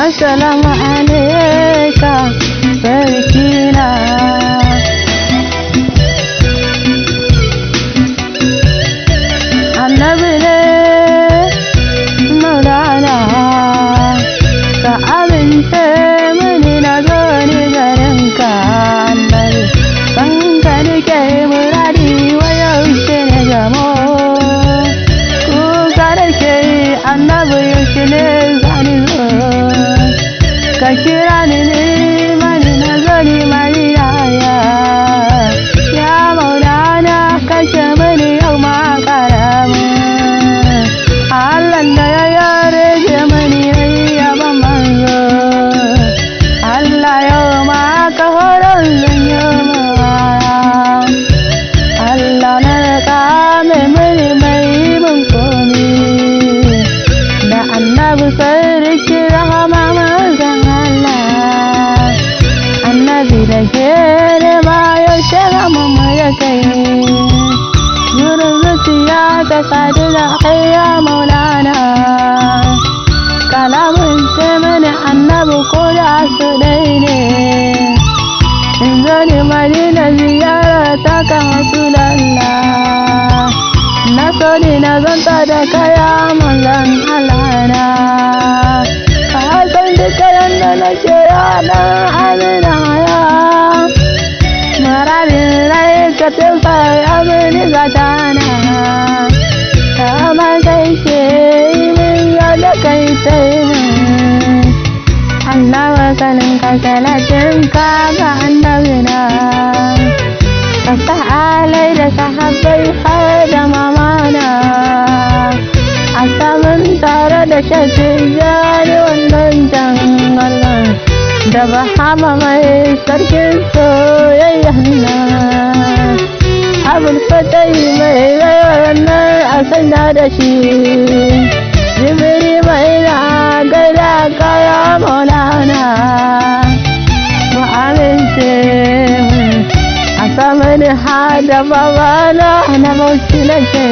assalamu alaika sarkina. Annabi ne maulana, ka amince mini na zo ni garinka annabi, san ka nike muradi wa yaushe ne gamo, kuka nake annabi yaushe ne zani zo, ka kira ni mani na zo ni mariyaya, ya maulana kashe mini yau ma karamu, Allah da ya yare je mani yaban manzo, Allah yau ma ka horon zanyo Allah na kame mini mai mun komi, da annabi sarki rahama manzan Allah, annabi da ke ne ma yaushe gamun mu ya kai, yurin zuciya ta sadu da hayya maulana, kalamun ce mani annabi ko da su dai ne, in zo ni madina ziyara ta kan Rasulallah, na so ni na zanta da kaya manzan Allah na, ka san duka yanda na ce ranar amina ya, marabin rai ka tilfa ya mini zatana, ka kai ce min yadda kai sai min, Allah wasanin ka salatin ka ga annabina, ka sa alai da sahabbai har da mamana, a samun tare da shatin jari wannan jangalan, da bahama mai sarkin soyayyan nan, abul fatai mai rayuwar nan a sanda da shi, jibiri mai na gaida kaya maulana, mu amince a samun hada babana na bauchi nake,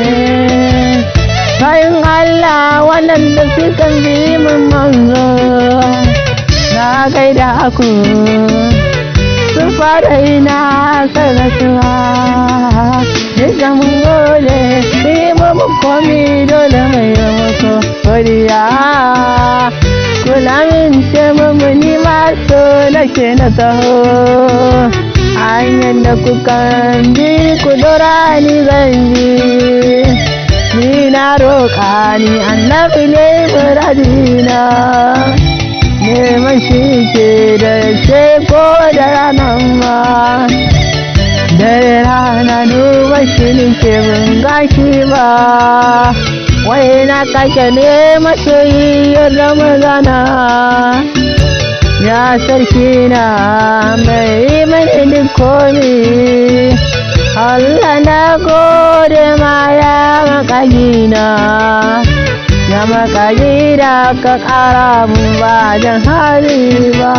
bayan Allah waɗanda suka bi min manzo, na gaida ku sun fara ina sarrasuwa, duka mun gode yi mu komi dole mai muku godiya, kula min ce mu ni ma so nake na taho, hanyar da kuka bi ku dora ni zan bi, ni na roƙa ni annabi ne muradina, neman shi ke da ko da ranar ma, dare rana duba shi nike bin gashi ba, wai na kake ne masoyiyar Ramadana, ya sarki na mai mani duk komi, Allah na gode ma ya makagina, ya makagina ka ƙara mun ba jan hali ba.